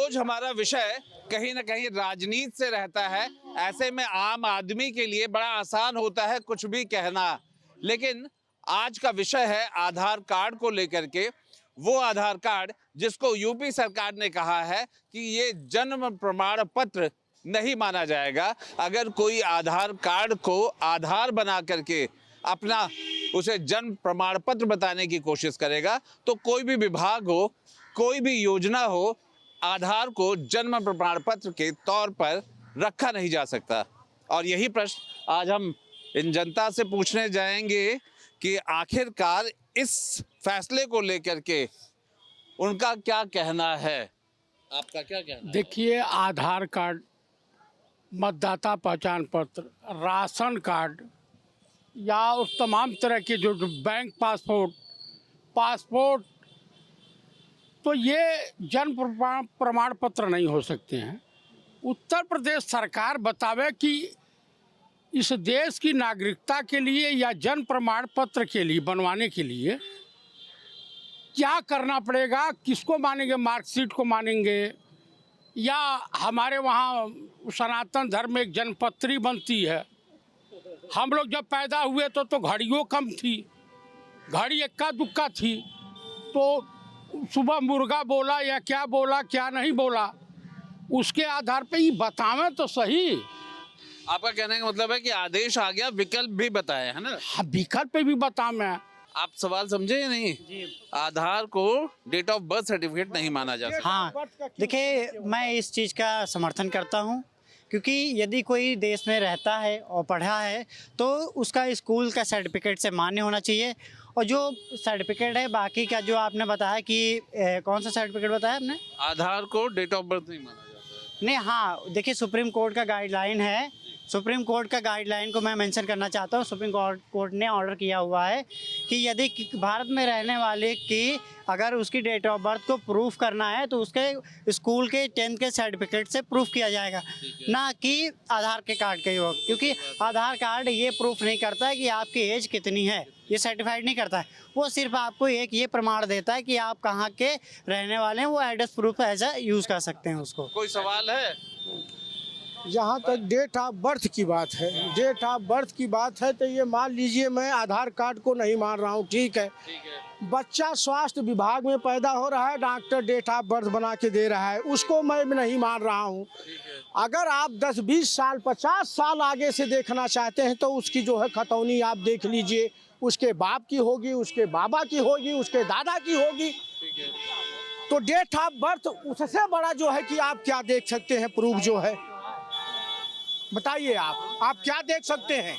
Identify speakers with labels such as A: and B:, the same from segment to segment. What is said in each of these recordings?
A: रोज हमारा विषय कहीं ना कहीं राजनीति से रहता है। ऐसे में आम आदमी के लिए बड़ा आसान होता है कुछ भी कहना, लेकिन आज का विषय है आधार कार्ड को लेकर के। वो आधार कार्ड जिसको यूपी सरकार ने कहा है कि ये जन्म प्रमाण पत्र नहीं माना जाएगा। अगर कोई आधार कार्ड को आधार बना करके अपना उसे जन्म प्रमाण पत्र बताने की कोशिश करेगा तो कोई भी विभाग हो, कोई भी योजना हो, आधार को जन्म प्रमाण पत्र के तौर पर रखा नहीं जा सकता। और यही प्रश्न आज हम इन जनता से पूछने जाएंगे कि आखिरकार इस फैसले को लेकर के उनका क्या कहना है। आपका क्या कहना है?
B: देखिए, आधार कार्ड, मतदाता पहचान पत्र, राशन कार्ड या उस तमाम तरह के जो बैंक पासपोर्ट, तो ये जन्म प्रमाण पत्र नहीं हो सकते हैं। उत्तर प्रदेश सरकार बतावे कि इस देश की नागरिकता के लिए या जन्म प्रमाण पत्र के लिए बनवाने के लिए क्या करना पड़ेगा, किसको मानेंगे, मार्कशीट को मानेंगे या हमारे वहाँ सनातन धर्म में एक जन्मपत्री बनती है। हम लोग जब पैदा हुए तो घड़ियों कम थी, घड़ी इक्का दुक्का थी, तो सुबह मुर्गा बोला या क्या बोला क्या नहीं बोला, उसके आधार पे ही बतावें तो सही।
A: आपका कहने का मतलब है कि आदेश आ गया, विकल्प भी बताए, है ना?
B: हाँ, विकल्प पे भी बतावें।
A: आप सवाल समझे या नहीं? आधार को डेट ऑफ बर्थ सर्टिफिकेट नहीं माना जा सकता।
C: हाँ, देखिए, मैं इस चीज़ का समर्थन करता हूँ, क्योंकि यदि कोई देश में रहता है और पढ़ा है तो उसका स्कूल का सर्टिफिकेट से मान्य होना चाहिए। और जो सर्टिफिकेट है बाकी का, जो आपने बताया कि कौन सा सर्टिफिकेट बताया आपने?
A: आधार को डेट ऑफ बर्थ नहीं माना जाता है।
C: नहीं, हाँ, देखिए, सुप्रीम कोर्ट का गाइडलाइन है। सुप्रीम कोर्ट का गाइडलाइन को मैं मेंशन करना चाहता हूँ। सुप्रीम कोर्ट ने ऑर्डर किया हुआ है कि यदि भारत में रहने वाले की अगर उसकी डेट ऑफ बर्थ को प्रूफ करना है तो उसके स्कूल के 10th के सर्टिफिकेट से प्रूफ किया जाएगा, ना कि आधार के कार्ड के योग, क्योंकि आधार कार्ड ये प्रूफ नहीं करता है कि आपकी एज कितनी है, ये सर्टिफाइड नहीं करता है। वो सिर्फ आपको एक ये प्रमाण देता है कि आप कहाँ के रहने वाले हैं। वो address proof as a use कर सकते हैं उसको।
A: कोई सवाल है?
D: जहाँ तक डेट ऑफ बर्थ की बात है, डेट ऑफ बर्थ की बात है तो ये मान लीजिए मैं आधार कार्ड को नहीं मान रहा हूँ, ठीक है। बच्चा स्वास्थ्य विभाग में पैदा हो रहा है, डॉक्टर डेट ऑफ बर्थ बना के दे रहा है, उसको मैं नहीं मान रहा हूँ। अगर आप 10-20 साल 50 साल आगे से देखना चाहते हैं तो उसकी जो है खतौनी आप देख लीजिए, उसके बाप की होगी, उसके बाबा की होगी, उसके दादा की होगी। तो डेट ऑफ बर्थ उससे बड़ा जो है कि आप क्या देख सकते हैं प्रूफ जो है, बताइए आप क्या देख सकते हैं?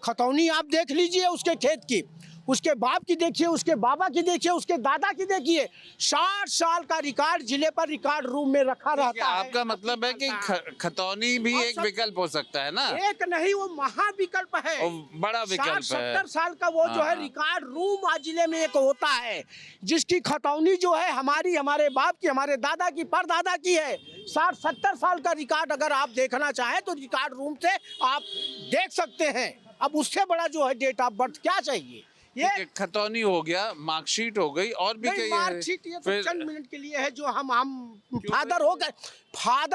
D: खतौनी आप देख लीजिए उसके खेत की, उसके बाप की देखिए, उसके बाबा की देखिए, उसके दादा की देखिए। 60 साल का रिकॉर्ड जिले पर रिकॉर्ड रूम में रखा रहता है।
A: आपका मतलब है कि खतौनी भी एक विकल्प हो सकता है ना?
D: एक नहीं, वो महाविकल्प है,
A: बड़ा विकल्प है।
D: 60-70 साल का वो जो है रिकॉर्ड रूम आज जिले में एक होता है, जिसकी खतौनी जो है हमारे बाप की, हमारे दादा की, परदादा की है। 60-70 साल का रिकॉर्ड अगर आप देखना चाहें तो रिकॉर्ड रूम से आप देख सकते हैं। अब उससे बड़ा जो है डेट ऑफ बर्थ क्या चाहिए?
A: ये खतौनी हो गया, मार्कशीट हो गई, और भी कई
D: मार्कशीट ये तो चंद मिनट के लिए है जो हम फादर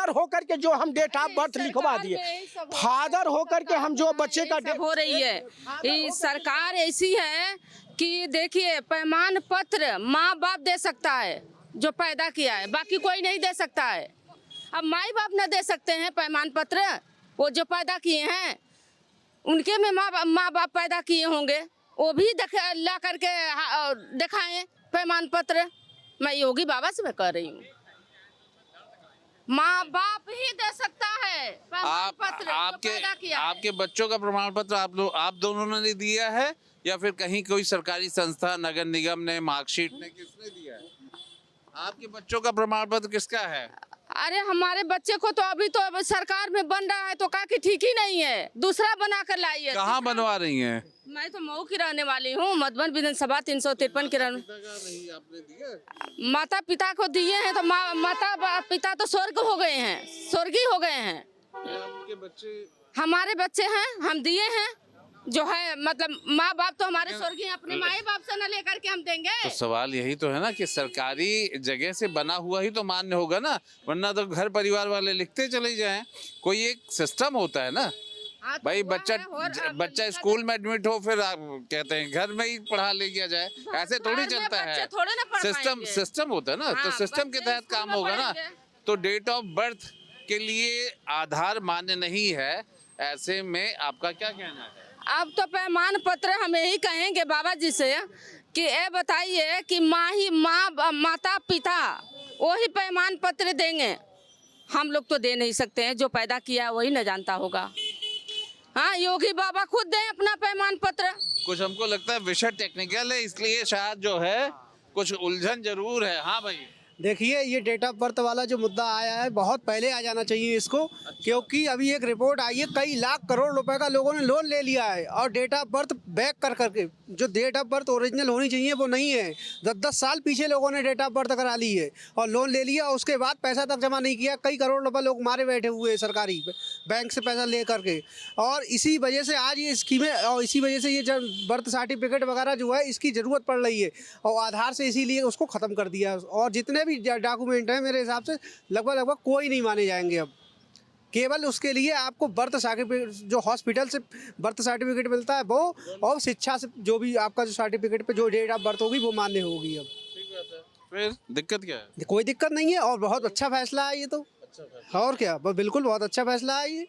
D: होकर के जो हम डेट ऑफ बर्थ लिखवा दिए, फादर होकर के हम जो बच्चे का
E: हो रही है। ये सरकार ऐसी है कि देखिए, प्रमाण पत्र माँ बाप दे सकता है जो पैदा किया है, बाकी कोई नहीं दे सकता है। अब माई बाप न दे सकते हैं प्रमाण पत्र, वो जो पैदा किए हैं उनके में माँ बाप पैदा किए होंगे, वो भी ला करके दिखाएं प्रमाण पत्र। मैं योगी बाबा से मैं कह रही हूँ, माँ बाप ही दे सकता है प्रमाण पत्र।
A: आपके बच्चों का प्रमाण पत्र आप दोनों ने दिया है या फिर कहीं कोई सरकारी संस्था, नगर निगम ने, मार्कशीट ने, किसने दिया है? आपके बच्चों का प्रमाण पत्र किसका है?
E: अरे हमारे बच्चे को तो अभी तो सरकार में बन रहा है तो कहा कि ठीक ही नहीं है, दूसरा बना कर लाइए।
A: कहाँ बनवा रही हैं?
E: मैं तो मऊ की रहने वाली हूँ, मधुबन विधानसभा 353 के रहने।
A: आपने दिया?
E: माता पिता को दिए हैं तो माता पिता तो स्वर्ग हो गए हैं, स्वर्गीय हो गए हैं।
A: आपके बच्चे?
E: हमारे बच्चे हैं, हम दिए हैं, जो है मतलब माँ बाप तो हमारे स्वर्गीय अपने माँ बाप से न लेकर के हम देंगे।
A: तो सवाल यही तो है ना कि सरकारी जगह से बना हुआ ही तो मान्य होगा ना, वरना तो घर परिवार वाले लिखते चले जाएं। कोई एक सिस्टम होता है ना
E: हाँ, तो
A: भाई,
E: हुआ
A: बच्चा
E: है और
A: बच्चा स्कूल में एडमिट हो फिर आप कहते हैं घर में ही पढ़ा ले किया जाए, ऐसे थोड़ी
E: घर में
A: चलता
E: बच्चे
A: है।
E: थोड़े ना पढ़
A: सिस्टम
E: पाएंगे।
A: सिस्टम होता है ना, तो
E: हाँ,
A: सिस्टम के
E: बच्चे
A: तहत
E: स्कूल
A: काम
E: में
A: होगा ना।
E: पढ़ेंगे।
A: तो डेट ऑफ बर्थ के लिए आधार मान्य नहीं है, ऐसे में आपका क्या कहना है?
E: अब तो प्रमाण पत्र हम यही कहेंगे बाबा जी से कि ये बताइए कि माता पिता वही प्रमाण पत्र देंगे, हम लोग तो दे नहीं सकते हैं, जो पैदा किया वही न जानता होगा। हाँ, योगी बाबा खुद दें अपना प्रमाण पत्र।
A: कुछ हमको लगता है विषय टेक्निकल है, इसलिए शायद जो है कुछ उलझन जरूर है। हाँ भाई,
D: देखिए, ये डेट ऑफ बर्थ वाला जो मुद्दा आया है बहुत पहले आ जाना चाहिए इसको, क्योंकि अभी एक रिपोर्ट आई है कई लाख करोड़ रुपए का लोगों ने लोन ले लिया है और डेट ऑफ बर्थ बैक कर करके, जो डेट ऑफ बर्थ ओरिजिनल होनी चाहिए वो नहीं है। 10-10 साल पीछे लोगों ने डेट ऑफ बर्थ करा ली है और लोन ले लिया, उसके बाद पैसा तक जमा नहीं किया। कई करोड़ रुपए लोग मारे बैठे हुए हैं सरकारी बैंक से पैसा ले करके, और इसी वजह से आज ये स्कीमें और इसी वजह से ये जब बर्थ सर्टिफिकेट वगैरह जो है इसकी ज़रूरत पड़ रही है, और आधार से इसीलिए उसको ख़त्म कर दिया। और जितने भी डॉक्यूमेंट है मेरे हिसाब से लगभग कोई नहीं माने जाएंगे अब। केवल उसके लिए आपको बर्थ सर्टिफिकेट, जो हॉस्पिटल से बर्थ सर्टिफिकेट मिलता है वो, और शिक्षा से जो भी आपका जो सर्टिफिकेट पे जो डेट ऑफ बर्थ होगी वो मान्य होगी अब।
A: फिर दिक्कत क्या है?
D: कोई दिक्कत नहीं है और बहुत अच्छा फैसला है ये तो। और क्या, बिल्कुल बहुत अच्छा फैसला है ये।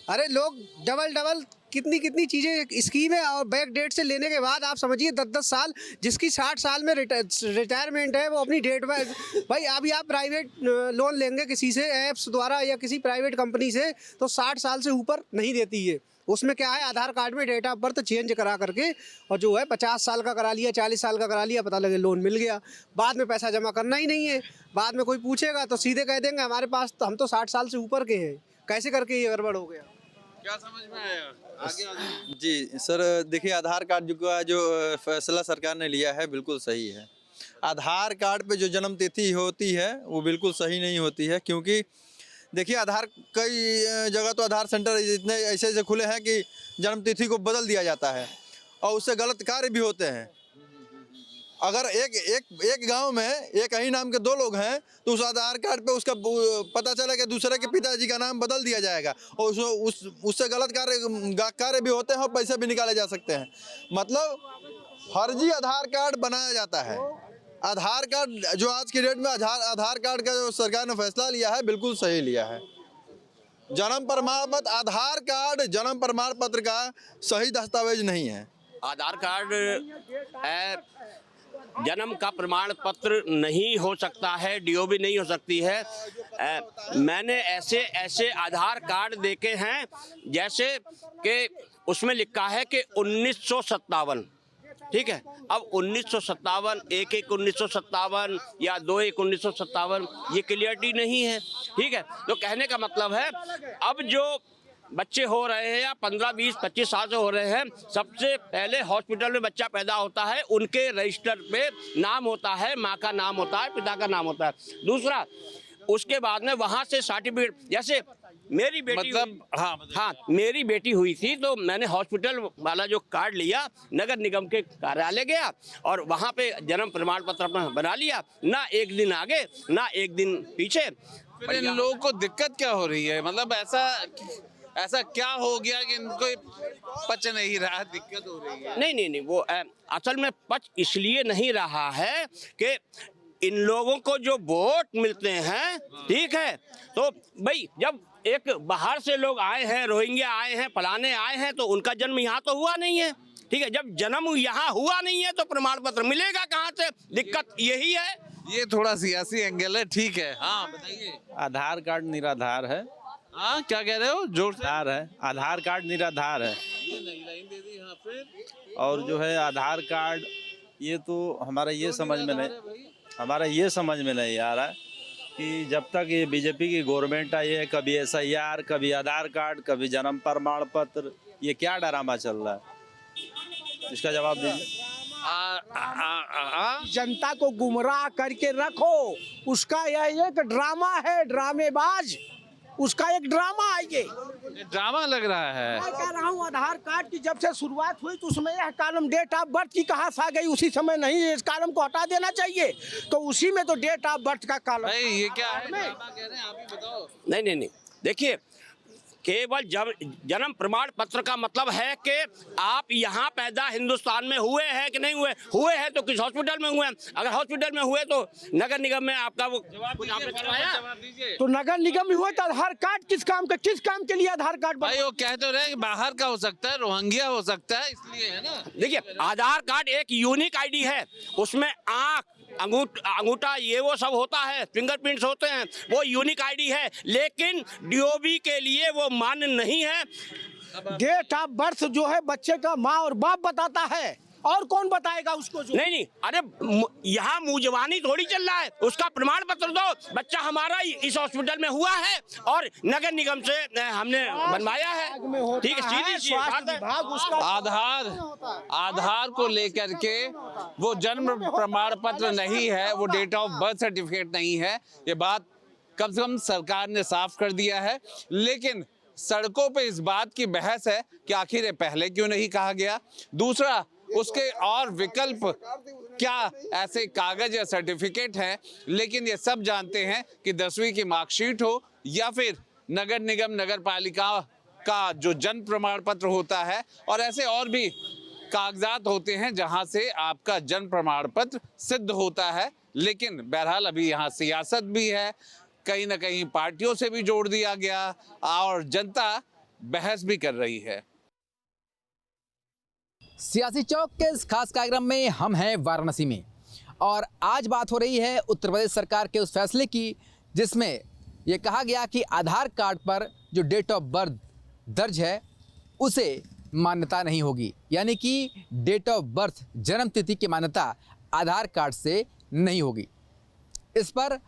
D: अरे लोग डबल कितनी चीज़ें स्कीम है, और बैक डेट से लेने के बाद आप समझिए 10-10 साल, जिसकी 60 साल में रिटायरमेंट है वो अपनी डेट में। भाई अभी आप प्राइवेट लोन लेंगे किसी से ऐप्स द्वारा या किसी प्राइवेट कंपनी से, तो 60 साल से ऊपर नहीं देती है। उसमें क्या है, आधार कार्ड में डेट ऑफ बर्थ चेंज करा करके और जो है 50 साल का करा लिया, 40 साल का करा लिया, पता लगे लोन मिल गया, बाद में पैसा जमा करना ही नहीं है। बाद में कोई पूछेगा तो सीधे कह देंगे हमारे पास तो, हम तो 60 साल से ऊपर के हैं। कैसे करके ये गड़बड़ हो गया?
A: क्या समझ में आया? आगे
F: जी सर, देखिए आधार कार्ड का जो फैसला सरकार ने लिया है बिल्कुल सही है। आधार कार्ड पे जो जन्म तिथि होती है वो बिल्कुल सही नहीं होती है, क्योंकि देखिए आधार कई जगह तो आधार सेंटर इतने ऐसे खुले हैं कि जन्म तिथि को बदल दिया जाता है और उससे गलत कार्य भी होते हैं। अगर एक गांव में एक ही नाम के 2 लोग हैं तो उस आधार कार्ड पे उसका पता चला कि दूसरे के पिताजी का नाम बदल दिया जाएगा और उससे गलत कार्य भी होते हैं और पैसे भी निकाले जा सकते हैं। मतलब फर्जी आधार कार्ड बनाया जाता है। आधार कार्ड जो आज की डेट में आधार कार्ड का जो सरकार ने फैसला लिया है बिल्कुल सही लिया है। जन्म प्रमाण पत्र, आधार कार्ड जन्म प्रमाण पत्र का सही दस्तावेज नहीं है।
G: आधार कार्ड जन्म का प्रमाण पत्र नहीं हो सकता है, डीओ भी नहीं हो सकती है। मैंने ऐसे आधार कार्ड देखे हैं जैसे कि उसमें लिखा है कि 1957, ठीक है। अब 1957, 1-1-1957 या 2-1-1957 ये क्लियरिटी नहीं है, ठीक है। तो कहने का मतलब है अब जो बच्चे हो रहे हैं या 15, 20, 25 साल से हो रहे हैं, सबसे पहले हॉस्पिटल में बच्चा पैदा होता है, उनके रजिस्टर पे नाम होता है, माँ का नाम होता है, पिता का नाम होता है। दूसरा, उसके बाद में वहाँ से सर्टिफिकेट, जैसे मेरी बेटी हाँ मेरी बेटी हुई थी तो मैंने हॉस्पिटल वाला जो कार्ड लिया, नगर निगम के कार्यालय गया और वहाँ पे जन्म प्रमाण पत्र अपना बना लिया, ना एक दिन आगे ना एक दिन पीछे।
A: फिर इन लोगों को दिक्कत क्या हो रही है? मतलब ऐसा क्या हो गया कि इनको पच नहीं रहा, दिक्कत हो रही है?
G: नहीं, वो असल में पच इसलिए नहीं रहा है कि इन लोगों को जो वोट मिलते हैं, ठीक है, तो भाई जब एक बाहर से लोग आए हैं, रोहिंग्या आए हैं, फलाने आए हैं, तो उनका जन्म यहाँ तो हुआ नहीं है, ठीक है। जब जन्म यहाँ हुआ नहीं है तो प्रमाण पत्र मिलेगा कहाँ से? दिक्कत यही है।
A: ये थोड़ा सियासी एंगल है, ठीक है। हाँ बताइए।
H: आधार कार्ड निराधार है।
A: हाँ क्या कह रहे हो? जोर से।
H: आधार है, आधार कार्ड निराधार है।
A: ये नई लाइन दे दी। हाँ फिर?
H: और जो है आधार कार्ड, ये तो हमारा ये समझ में नहीं आ रहा है कि जब तक ये बीजेपी की गवर्नमेंट आई है, कभी SIR, कभी आधार कार्ड, कभी जन्म प्रमाण पत्र, ये क्या ड्रामा चल रहा है? इसका जवाब दीजिए।
D: जनता को गुमराह करके रखो, उसका यह एक ड्रामा है, ड्रामेबाज। उसका एक ड्रामा है ये।
A: ड्रामा लग रहा है।
D: मैं कह रहा हूँ आधार कार्ड की जब से शुरुआत हुई तो उसमें यह कॉलम डेट ऑफ बर्थ की कहाँ से आ गई, उसी समय नहीं इस कॉलम को हटा देना चाहिए। तो उसी में तो डेट ऑफ बर्थ का कॉलम।
A: भाई ये क्या है, ड्रामा कह रहे हैं, आप ही बताओ।
G: नहीं, देखिए, केवल जन्म प्रमाण पत्र का मतलब है कि आप यहाँ पैदा हिंदुस्तान में हुए हैं कि नहीं हुए हैं तो किस हॉस्पिटल में हुए हैं। अगर हॉस्पिटल में हुए तो नगर निगम में आपका वो कुछ आपने करवाया।
D: तो नगर निगम में हुआ तो आधार कार्ड किस काम के लिए आधार कार्ड
A: भाई वो कह तो रहे कि बाहर का हो सकता है, रोहिंग्या हो सकता है, इसलिए है ना।
G: देखिए, आधार कार्ड एक यूनिक आईडी है, उसमें आँख, अंगूठा ये वो सब होता है, फिंगरप्रिंट्स होते हैं, वो यूनिक आईडी है, लेकिन डीओबी के लिए वो मान्य नहीं है।
D: डेट ऑफ बर्थ जो है बच्चे का माँ और बाप बताता है, और कौन बताएगा उसको? जो
G: नहीं, अरे यहाँ मुंजवानी थोड़ी चल रहा है, उसका प्रमाण पत्र दो, बच्चा हमारा इस हॉस्पिटल में हुआ है और नगर निगम से हमने बनवाया है। ठीक है, सीधी सी बात है।
A: आधार को लेकर के वो जन्म प्रमाण पत्र नहीं है, वो डेट ऑफ बर्थ सर्टिफिकेट नहीं है, ये बात कम से कम सरकार ने साफ कर दिया है। लेकिन सड़कों पे इस बात की बहस है कि आखिर ये पहले क्यों नहीं कहा गया। दूसरा, उसके और विकल्प क्या ऐसे कागज या सर्टिफिकेट हैं, लेकिन ये सब जानते हैं कि 10वीं की मार्कशीट हो या फिर नगर निगम नगर पालिका का जो जन्म प्रमाण पत्र होता है, और ऐसे और भी कागजात होते हैं जहां से आपका जन्म प्रमाण पत्र सिद्ध होता है। लेकिन बहरहाल अभी यहाँ सियासत भी है, कहीं ना कहीं पार्टियों से भी जोड़ दिया गया और जनता बहस भी कर रही है।
I: सियासी चौक के इस खास कार्यक्रम में हम हैं वाराणसी में, और आज बात हो रही है उत्तर प्रदेश सरकार के उस फैसले की जिसमें ये कहा गया कि आधार कार्ड पर जो डेट ऑफ बर्थ दर्ज है उसे मान्यता नहीं होगी, यानी कि डेट ऑफ बर्थ जन्म तिथि की मान्यता आधार कार्ड से नहीं होगी। इस पर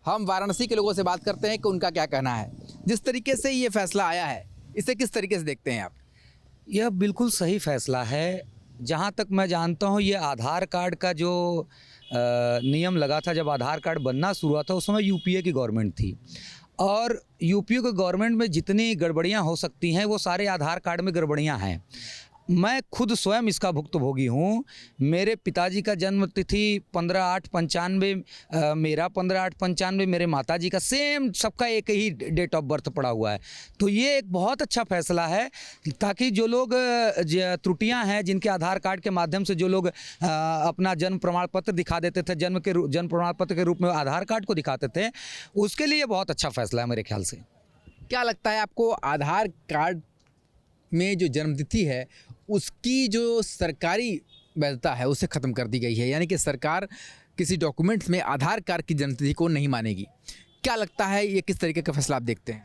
I: हम वाराणसी के लोगों से बात करते हैं कि उनका क्या कहना है। जिस तरीके से ये फैसला आया है, इसे किस तरीके से देखते हैं आप?
J: यह बिल्कुल सही फैसला है। जहाँ तक मैं जानता हूँ, ये आधार कार्ड का जो नियम लगा था, जब आधार कार्ड बनना शुरू हुआ था उस समय यूपीए की गवर्नमेंट थी, और यूपीए के गवर्नमेंट में जितनी गड़बड़ियाँ हो सकती हैं वो सारे आधार कार्ड में गड़बड़ियाँ हैं। मैं खुद स्वयं इसका भुक्तभोगी हूँ। मेरे पिताजी का जन्म तिथि 15/8/95, मेरा 15/8/95, मेरे माताजी का सेम, सबका एक ही डेट ऑफ बर्थ पड़ा हुआ है। तो ये एक बहुत अच्छा फैसला है, ताकि जो लोग त्रुटियां हैं, जिनके आधार कार्ड के माध्यम से जो लोग अपना जन्म प्रमाण पत्र दिखा देते थे, जन्म प्रमाण पत्र के रूप में आधार कार्ड को दिखाते थे, उसके लिए बहुत अच्छा फैसला है मेरे ख्याल से।
I: क्या लगता है आपको, आधार कार्ड में जो जन्मतिथि है उसकी जो सरकारी वैधता है उसे ख़त्म कर दी गई है, यानी कि सरकार किसी डॉक्यूमेंट्स में आधार कार्ड की जन्मतिथि को नहीं मानेगी। क्या लगता है, ये किस तरीके का फैसला आप देखते हैं?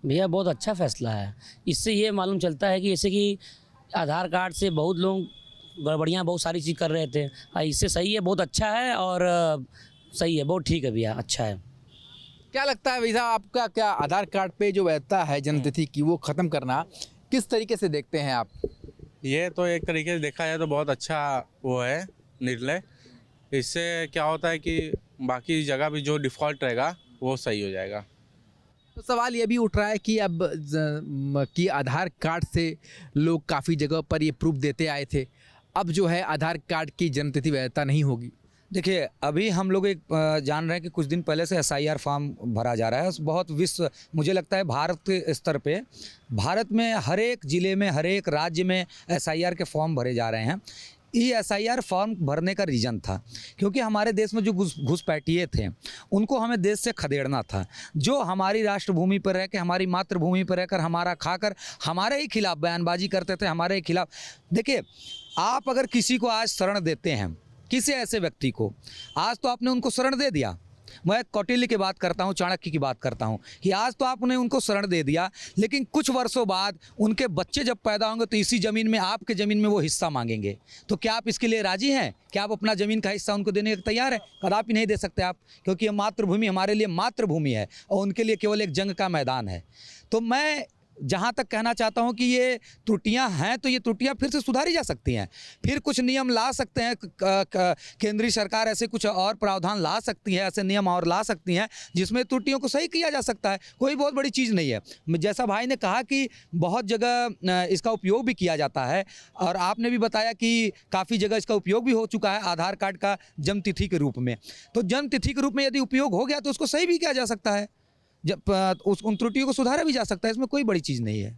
K: भैया बहुत अच्छा फैसला है। इससे ये मालूम चलता है कि जैसे कि आधार कार्ड से बहुत लोग गड़बड़ियाँ बहुत सारी चीज़ कर रहे थे, इससे सही है, बहुत अच्छा है और सही है, बहुत ठीक है भैया, अच्छा है।
I: क्या लगता है भैया आपका, क्या आधार कार्ड पे जो वैधता है जन्मतिथि की वो ख़त्म करना किस तरीके से देखते हैं आप?
L: ये तो एक तरीके से देखा जाए तो बहुत अच्छा वो है निर्णय। इससे क्या होता है कि बाकी जगह भी जो डिफ़ॉल्ट रहेगा वो सही हो जाएगा।
I: तो सवाल ये भी उठ रहा है कि अब कि आधार कार्ड से लोग काफ़ी जगह पर ये प्रूफ देते आए थे, अब जो है आधार कार्ड की जन्मतिथि वैधता नहीं होगी।
J: देखिए, अभी हम लोग एक जान रहे हैं कि कुछ दिन पहले से SIR फॉर्म भरा जा रहा है। बहुत मुझे लगता है भारत के स्तर पे, भारत में हर एक ज़िले में, हर एक राज्य में SIR के फॉर्म भरे जा रहे हैं। ये SIR फॉर्म भरने का रीज़न था क्योंकि हमारे देश में जो घुसपैठिए थे उनको हमें देश से खदेड़ना था। जो हमारी राष्ट्रभूमि पर रह के, हमारी मातृभूमि पर रहकर, हमारा खाकर हमारे ही खिलाफ बयानबाजी करते थे, हमारे ही खिलाफ। देखिए, आप अगर किसी को आज शरण देते हैं, किसी ऐसे व्यक्ति को, आज तो आपने उनको शरण दे दिया। मैं कौटिल्य की बात करता हूँ, चाणक्य की बात करता हूँ कि आज तो आपने उनको शरण दे दिया, लेकिन कुछ वर्षों बाद उनके बच्चे जब पैदा होंगे तो इसी ज़मीन में, आपके ज़मीन में वो हिस्सा मांगेंगे। तो क्या आप इसके लिए राजी हैं? क्या आप अपना ज़मीन का हिस्सा उनको देने के तैयार हैं? कदापि नहीं दे सकते आप, क्योंकि ये मातृभूमि हमारे लिए मातृभूमि है और उनके लिए केवल एक जंग का मैदान है। तो मैं जहाँ तक कहना चाहता हूँ कि ये त्रुटियां हैं तो ये त्रुटियां फिर से सुधारी जा सकती हैं, फिर कुछ नियम ला सकते हैं, केंद्रीय सरकार ऐसे कुछ और प्रावधान ला सकती है, ऐसे नियम और ला सकती हैं जिसमें त्रुटियों को सही किया जा सकता है। कोई बहुत बड़ी चीज़ नहीं है। जैसा भाई ने कहा कि बहुत जगह इसका उपयोग भी किया जाता है और आपने भी बताया कि काफ़ी जगह इसका उपयोग भी हो चुका है आधार कार्ड का जन्म तिथि के रूप में। तो जन्म तिथि के रूप में यदि उपयोग हो गया तो उसको सही भी किया जा सकता है, जब उन त्रुटियों को सुधारा भी जा सकता है, इसमें कोई बड़ी चीज़ नहीं है।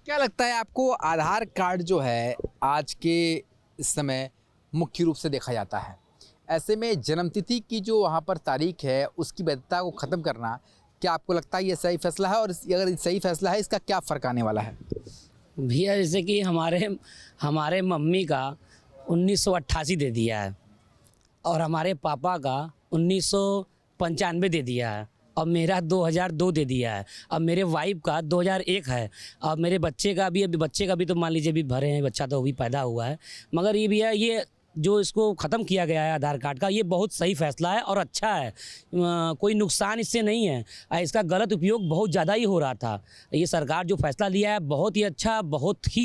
I: क्या लगता है आपको, आधार कार्ड जो है आज के इस समय मुख्य रूप से देखा जाता है, ऐसे में जन्मतिथि की जो वहाँ पर तारीख है उसकी वैधता को ख़त्म करना, क्या आपको लगता है ये सही फैसला है? और अगर सही फैसला है इसका क्या फ़र्क आने वाला है?
K: भैया जैसे कि हमारे मम्मी का 1988 दे दिया है और हमारे पापा का 1995 दे दिया है और मेरा 2002 दे दिया है। अब मेरे वाइफ का 2001 है और मेरे बच्चे का भी, अभी बच्चे का भी तो मान लीजिए अभी भरे हैं, बच्चा तो अभी पैदा हुआ है। मगर ये भी है, ये जो इसको ख़त्म किया गया है आधार कार्ड का, ये बहुत सही फैसला है और अच्छा है। कोई नुकसान इससे नहीं है। इसका गलत उपयोग बहुत ज़्यादा ही हो रहा था। ये सरकार जो फैसला लिया है बहुत ही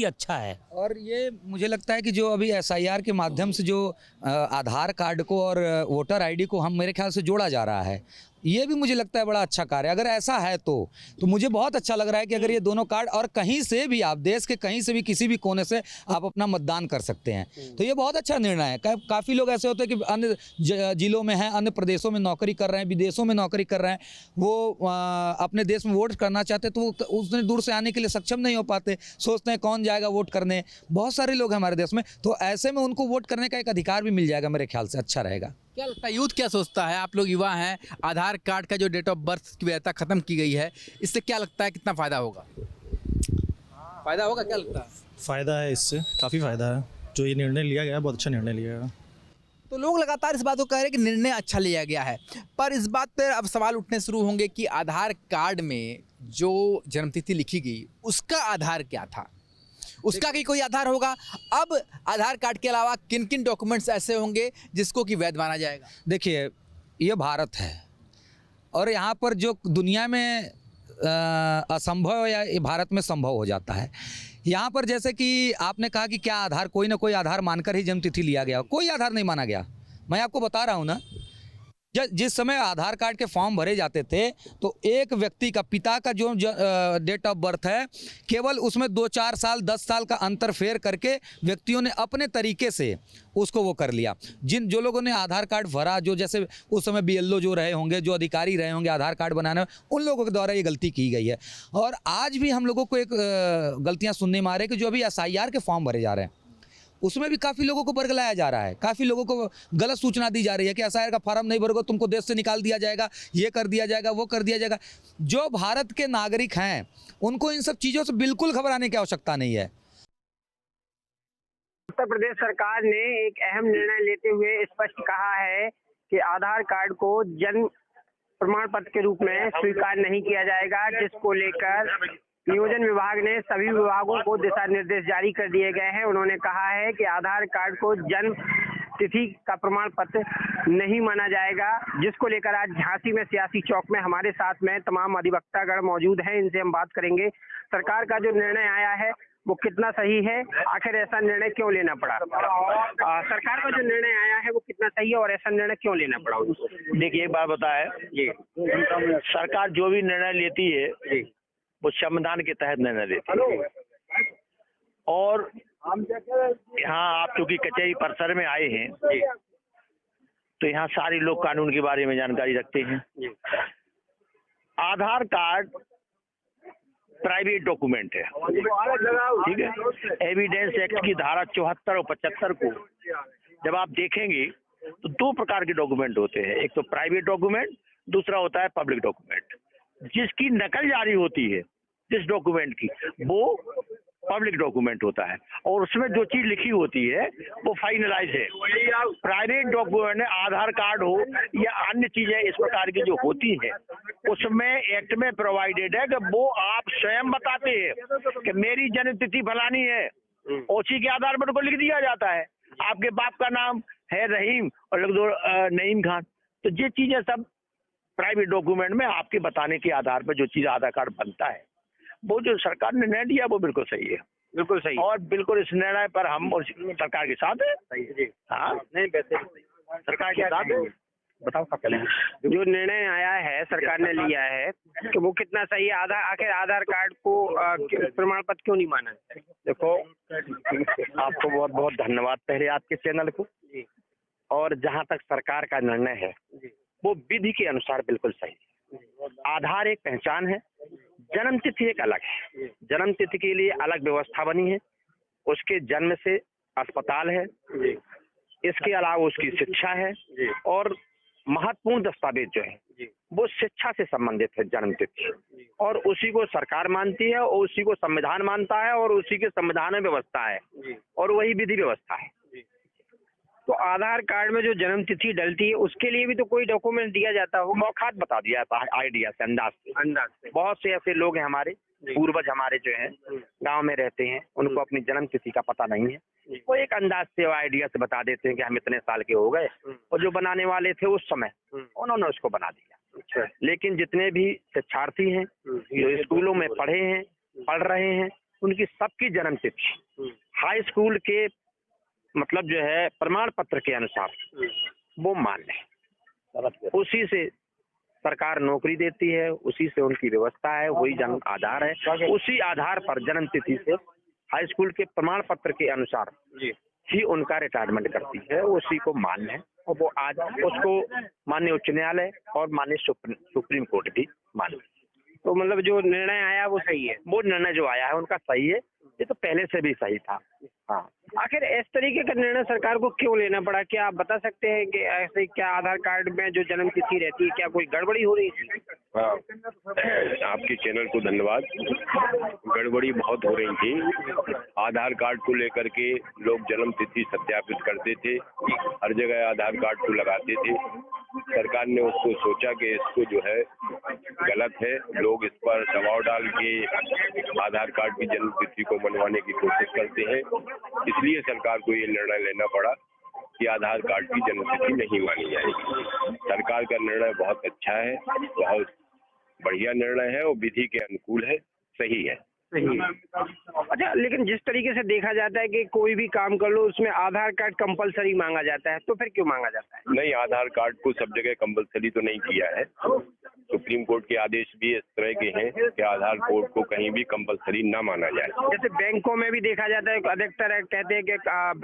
K: अच्छा है।
J: और ये मुझे लगता है कि जो अभी SIR के माध्यम से जो आधार कार्ड को और वोटर ID को हम मेरे ख्याल से जोड़ा जा रहा है, ये भी मुझे लगता है बड़ा अच्छा कार्य। अगर ऐसा है तो मुझे बहुत अच्छा लग रहा है कि अगर ये दोनों कार्ड, और कहीं से भी आप देश के कहीं से भी किसी भी कोने से आप अपना मतदान कर सकते हैं, तो ये बहुत अच्छा निर्णय है। काफ़ी लोग ऐसे होते हैं कि अन्य जिलों में हैं, अन्य प्रदेशों में नौकरी कर रहे हैं, विदेशों में नौकरी कर रहे हैं, वो अपने देश में वोट करना चाहते तो वो उतने दूर से आने के लिए सक्षम नहीं हो पाते, सोचते हैं कौन जाएगा वोट करने। बहुत सारे लोग हैं हमारे देश में, तो ऐसे में उनको वोट करने का एक अधिकार भी मिल जाएगा, मेरे ख्याल से अच्छा रहेगा।
I: क्या लगता है यूथ क्या सोचता है? आप लोग युवा हैं, आधार कार्ड का जो डेट ऑफ बर्थ की वैधता खत्म की गई है, इससे क्या लगता है कितना फ़ायदा होगा? फ़ायदा होगा, क्या लगता है?
M: फ़ायदा है, इससे काफ़ी फ़ायदा है। जो ये निर्णय लिया गया है बहुत अच्छा निर्णय लिया गया।
I: तो लोग लगातार इस बात को कह रहे हैं कि निर्णय अच्छा लिया गया है, पर इस बात पर अब सवाल उठने शुरू होंगे कि आधार कार्ड में जो जन्मतिथि लिखी गई उसका आधार क्या था, उसका भी कोई आधार होगा। अब आधार कार्ड के अलावा किन किन डॉक्यूमेंट्स ऐसे होंगे जिसको कि वैध माना जाएगा?
J: देखिए, ये भारत है और यहाँ पर जो दुनिया में असंभव या ये भारत में संभव हो जाता है। यहाँ पर जैसे कि आपने कहा कि क्या आधार, कोई ना कोई आधार मानकर ही जन्मतिथि लिया गया, कोई आधार नहीं माना गया। मैं आपको बता रहा हूँ ना, जिस समय आधार कार्ड के फॉर्म भरे जाते थे तो एक व्यक्ति का, पिता का जो डेट ऑफ बर्थ है, केवल उसमें 2-4 साल 10 साल का अंतर फेर करके व्यक्तियों ने अपने तरीके से उसको वो कर लिया। जो लोगों ने आधार कार्ड भरा, जो जैसे उस समय BLO जो रहे होंगे, जो अधिकारी रहे होंगे आधार कार्ड बनाने में, उन लोगों के द्वारा ये गलती की गई है। और आज भी हम लोगों को एक गलतियाँ सुनने में आ रही है कि जो अभी SIR के फॉर्म भरे जा रहे हैं उसमें भी काफ़ी लोगों को बरगलाया जा रहा है, काफ़ी लोगों को गलत सूचना दी जा रही है कि SIR का फॉर्म नहीं भरोगे तुमको देश से निकाल दिया जाएगा, ये कर दिया जाएगा, वो कर दिया जाएगा। जो भारत के नागरिक हैं उनको इन सब चीज़ों से बिल्कुल घबराने की आवश्यकता नहीं है।
N: उत्तर प्रदेश सरकार ने एक अहम निर्णय लेते हुए स्पष्ट कहा है कि आधार कार्ड को जन्म प्रमाण पत्र के रूप में स्वीकार नहीं किया जाएगा, जिसको लेकर नियोजन विभाग ने सभी विभागों को दिशा निर्देश जारी कर दिए गए हैं। उन्होंने कहा है कि आधार कार्ड को जन्म तिथि का प्रमाण पत्र नहीं माना जाएगा, जिसको लेकर आज झांसी में सियासी चौक में हमारे साथ में तमाम अधिवक्तागण मौजूद हैं। इनसे हम बात करेंगे सरकार का जो निर्णय आया है वो कितना सही है, आखिर ऐसा निर्णय क्यों लेना पड़ा। सरकार का जो निर्णय आया है वो कितना सही है और ऐसा निर्णय क्यों लेना पड़ा उनको?
O: देखिए, एक बात बताए जी, सरकार जो भी निर्णय लेती है वो संविधान के तहत निर्णय लेती है। और यहाँ आप चूंकि कचहरी परिसर में आए हैं तो यहाँ सारे लोग कानून के बारे में जानकारी रखते हैं। आधार कार्ड प्राइवेट डॉक्यूमेंट है, ठीक है। एविडेंस एक्ट की धारा 74 और 75 को जब आप देखेंगे तो 2 प्रकार के डॉक्यूमेंट होते हैं, एक तो प्राइवेट डॉक्यूमेंट, दूसरा होता है पब्लिक डॉक्यूमेंट। जिसकी नकल जारी होती है जिस डॉक्यूमेंट की, वो पब्लिक डॉक्यूमेंट होता है और उसमें जो चीज लिखी होती है वो फाइनलाइज है। प्राइवेट डॉक्यूमेंट आधार कार्ड हो या अन्य चीजें इस प्रकार की जो होती है उसमें एक्ट में प्रोवाइडेड है कि वो आप स्वयं बताते हैं कि मेरी जन्म तिथि फलानी है, उसी के आधार पर को लिख दिया जाता है। आपके बाप का नाम है रहीम और लिख दो नईम खान। तो ये चीजें सब प्राइवेट डॉक्यूमेंट में आपके बताने के आधार पर जो चीज आधार कार्ड बनता है वो जो सरकार ने निर्णय लिया वो बिल्कुल सही है,
N: बिल्कुल सही।
O: और बिल्कुल इस निर्णय पर हम और सरकार के साथ है। हाँ
N: नहीं वैसे
O: सरकार के साथ है। बताओ क्या करें।
N: जो निर्णय आया है सरकार ने लिया है कि वो कितना सही है? आखिर आधार कार्ड को प्रमाण पत्र क्यों नहीं माना?
O: देखो आपको बहुत बहुत धन्यवाद पहले आपके चैनल को, और जहाँ तक सरकार का निर्णय है वो विधि के अनुसार बिल्कुल सही है। आधार एक पहचान है, जन्म तिथि एक अलग है। जन्म तिथि के लिए अलग व्यवस्था बनी है, उसके जन्म से अस्पताल है, इसके अलावा उसकी शिक्षा है, और महत्वपूर्ण दस्तावेज जो है वो शिक्षा से संबंधित है जन्म तिथि, और उसी को सरकार मानती है और उसी को संविधान मानता है और उसी के संविधान में व्यवस्था है और वही विधि व्यवस्था है।
N: तो आधार कार्ड में जो जन्म तिथि डलती है उसके लिए भी तो कोई डॉक्यूमेंट दिया जाता हो?
O: मौखात बता दिया था आइडिया से, अंदाज से। बहुत से ऐसे लोग हैं हमारे पूर्वज हमारे जो हैं गांव में रहते हैं, उनको अपनी जन्म तिथि का पता नहीं है, वो एक अंदाज से आइडिया से बता देते हैं कि हम इतने साल के हो गए, और जो बनाने वाले थे उस समय उन्होंने उसको बना दिया। लेकिन जितने भी शिक्षार्थी हैं जो स्कूलों में पढ़े हैं, पढ़ रहे हैं, उनकी सबकी जन्म तिथि हाई स्कूल के मतलब जो है प्रमाण पत्र के अनुसार वो मान्य है। उसी से सरकार नौकरी देती है, उसी से उनकी व्यवस्था है, वही जन्म आधार है। उसी आधार पर जन्म तिथि से हाई स्कूल के प्रमाण पत्र के अनुसार ही उनका रिटायरमेंट करती है, उसी को मान्य है। और वो आज उसको माननीय उच्च न्यायालय और माननीय सुप्रीम कोर्ट भी मान्य।
N: तो मतलब जो निर्णय आया वो सही है?
O: वो निर्णय जो आया है उनका सही है, ये तो पहले से भी सही था। हाँ,
N: आखिर इस तरीके का निर्णय सरकार को क्यों लेना पड़ा? क्या आप बता सकते हैं कि ऐसे क्या आधार कार्ड में जो जन्म तिथि रहती है क्या कोई गड़बड़ी हो रही थी?
P: हाँ, आपके चैनल को धन्यवाद। गड़बड़ी बहुत हो रही थी। आधार कार्ड को लेकर के लोग जन्म तिथि सत्यापित करते थे, हर जगह आधार कार्ड को लगाते थे। सरकार ने उसको सोचा कि इसको जो है गलत है, लोग इस पर दबाव डाल के आधार कार्ड की जन्म तिथि को मनवाने की कोशिश करते हैं, इसलिए सरकार को ये निर्णय लेना पड़ा कि आधार कार्ड की जन्म तिथि नहीं मानी जाएगी। सरकार का निर्णय बहुत अच्छा है, बहुत बढ़िया निर्णय है और विधि के अनुकूल है, सही है।
N: अच्छा, लेकिन जिस तरीके से देखा जाता है कि कोई भी काम कर लो उसमें आधार कार्ड कंपलसरी मांगा जाता है, तो फिर क्यों मांगा जाता है?
P: नहीं, आधार कार्ड को सब जगह कंपलसरी तो नहीं किया है। सुप्रीम कोर्ट के आदेश भी इस तरह के हैं कि आधार कार्ड को कहीं भी कंपलसरी ना माना जाए।
N: जैसे बैंकों में भी देखा जाता है, अधिकतर कहते हैं कि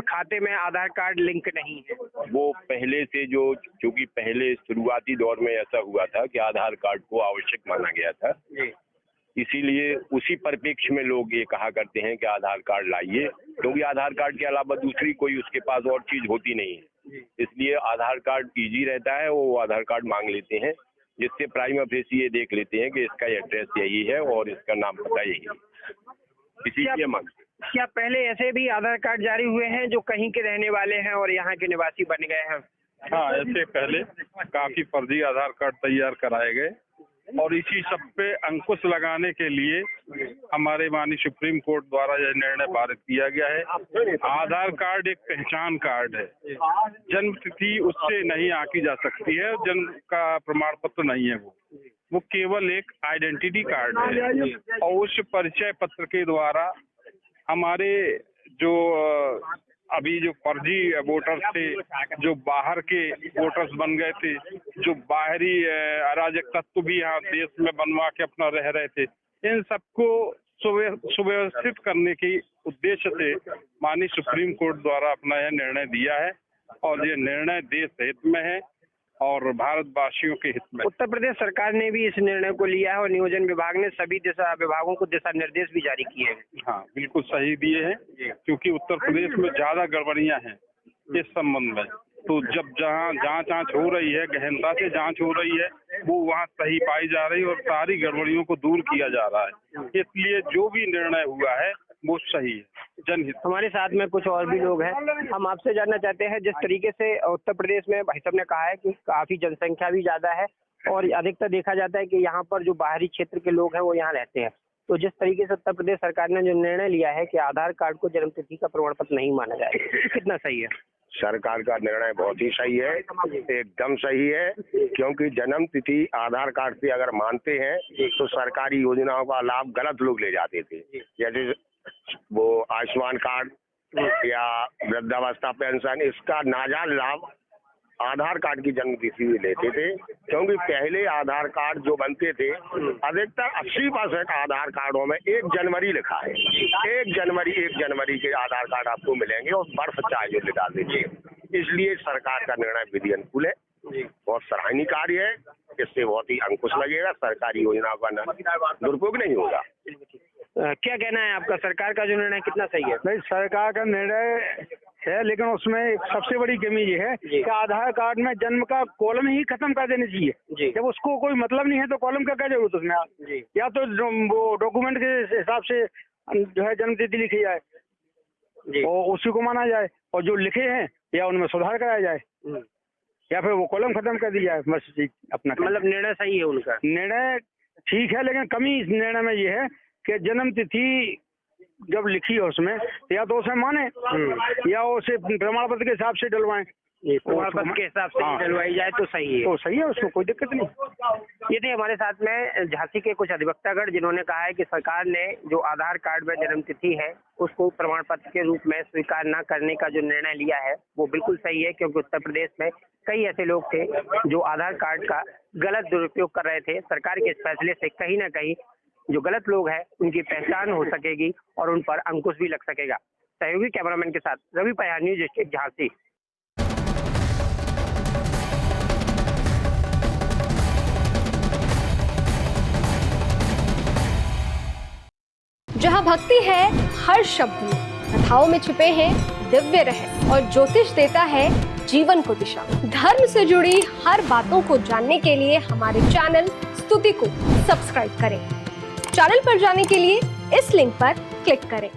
N: खाते में आधार कार्ड लिंक नहीं है।
P: वो पहले से जो, चूंकि पहले शुरुआती दौर में ऐसा हुआ था कि आधार कार्ड को आवश्यक माना गया था, इसीलिए उसी परिप्रेक्ष्य में लोग ये कहा करते हैं कि आधार कार्ड लाइए, क्योंकि आधार कार्ड के अलावा दूसरी कोई उसके पास और चीज होती नहीं है। इसलिए आधार कार्ड इजी रहता है, वो आधार कार्ड मांग लेते हैं, जिससे प्राइमा फेसी ये देख लेते हैं कि इसका एड्रेस यही है और इसका नाम पता यही है, इसीलिए मांग।
N: क्या पहले ऐसे भी आधार कार्ड जारी हुए हैं जो कहीं के रहने वाले हैं और यहाँ के निवासी बन गए हैं?
Q: हाँ, ऐसे पहले काफी फर्जी आधार कार्ड तैयार कराए गए, और इसी सब पे अंकुश लगाने के लिए हमारे माननीय सुप्रीम कोर्ट द्वारा यह निर्णय पारित किया गया है। आधार कार्ड एक पहचान कार्ड है, जन्म तिथि उससे नहीं आंकी जा सकती है, जन्म का प्रमाण पत्र नहीं है वो केवल एक आइडेंटिटी कार्ड है। और उस परिचय पत्र के द्वारा हमारे जो अभी जो फर्जी वोटर्स थे, जो बाहर के वोटर्स बन गए थे, जो बाहरी अराजक तत्व भी यहाँ देश में बनवा के अपना रह रहे थे, इन सबको सुव्यवस्थित करने के उद्देश्य से माननीय सुप्रीम कोर्ट द्वारा अपना यह निर्णय दिया है, और ये निर्णय देश हित में है और भारतवासियों के हित में।
N: उत्तर प्रदेश सरकार ने भी इस निर्णय को लिया है और नियोजन विभाग ने सभी विभागों को दिशा निर्देश भी जारी किए हैं।
Q: हाँ, बिल्कुल सही दिए हैं, क्योंकि उत्तर प्रदेश में ज्यादा गड़बड़ियां हैं इस संबंध में। तो जब जहाँ जांच हो रही है, गहनता से जांच हो रही है, वो वहाँ सही पाई जा रही है और सारी गड़बड़ियों को दूर किया जा रहा है। इसलिए जो भी निर्णय हुआ है वो सही है, जनहित।
N: हमारे साथ में कुछ और भी लोग हैं, हम आपसे जानना चाहते हैं, जिस तरीके से उत्तर प्रदेश में भाई साहब ने कहा है कि काफी जनसंख्या भी ज्यादा है और अधिकतर देखा जाता है कि यहाँ पर जो बाहरी क्षेत्र के लोग हैं वो यहाँ रहते हैं, तो जिस तरीके से उत्तर प्रदेश सरकार ने जो निर्णय लिया है कि आधार कार्ड को जन्म तिथि का प्रमाण पत्र नहीं माना जाए, कितना सही है?
P: सरकार का निर्णय बहुत ही सही है, एकदम सही है, क्योंकि जन्म तिथि आधार कार्ड से अगर मानते हैं तो सरकारी योजनाओं का लाभ गलत लोग ले जाते थे, जैसे वो आयुष्मान कार्ड या वृद्धावस्था पेंशन, इसका नाजायज लाभ आधार कार्ड की जन्म तिथि भी लेते थे। क्योंकि पहले आधार कार्ड जो बनते थे, अधिकतर 80% आधार कार्डों में 1 जनवरी लिखा है, 1 जनवरी के आधार कार्ड आपको मिलेंगे और बर्थ चार्ज डाल दीजिए। इसलिए सरकार का निर्णय विधि अनुकूल है, बहुत सराहनीय कार्य है, इससे बहुत ही अंकुश लगेगा, सरकारी योजनाओं का दुरुपयोग नहीं होगा।
N: क्या कहना है आपका, सरकार का जो निर्णय कितना सही है?
R: नहीं, सरकार का निर्णय है, लेकिन उसमें सबसे बड़ी कमी ये है कि आधार कार्ड में जन्म का कॉलम ही खत्म कर देनी चाहिए। जब उसको कोई मतलब नहीं है तो कॉलम का क्या जरूरत उसमें? या तो वो डॉक्यूमेंट के हिसाब से जो है जन्म तिथि लिखी जाए और उसी को माना जाए, और जो लिखे हैं या उनमें सुधार कराया जाए, या फिर वो कॉलम खत्म कर दी जाए। बस अपना
N: मतलब निर्णय सही है उनका?
R: निर्णय ठीक है, लेकिन कमी इस निर्णय में ये है कि जन्म तिथि जब लिखी है उसमें या तो उसे माने या उसे प्रमाण पत्र के हिसाब से डलवाएं।
N: प्रमाण पत्र के हिसाब से डलवाई जाए तो सही है,
R: तो सही है, उसमें कोई दिक्कत नहीं।
N: ये थे हमारे साथ में झांसी के कुछ अधिवक्तागण, जिन्होंने कहा है कि सरकार ने जो आधार कार्ड में जन्म तिथि है उसको प्रमाण पत्र के रूप में स्वीकार न करने का जो निर्णय लिया है वो बिल्कुल सही है, क्योंकि उत्तर प्रदेश में कई ऐसे लोग थे जो आधार कार्ड का गलत दुरुपयोग कर रहे थे। सरकार के इस फैसले से कहीं ना कहीं जो गलत लोग हैं उनकी पहचान हो सकेगी और उन पर अंकुश भी लग सकेगा। सहयोगी कैमरामैन के साथ रवि पयार, न्यूज़ डिस्ट्रिक्ट झांसी।
S: जहाँ भक्ति है हर शब्द में, कथाओं में छुपे हैं दिव्य रहस्य और ज्योतिष देता है जीवन को दिशा। धर्म से जुड़ी हर बातों को जानने के लिए हमारे चैनल स्तुति को सब्सक्राइब करें। चैनल पर जाने के लिए इस लिंक पर क्लिक करें।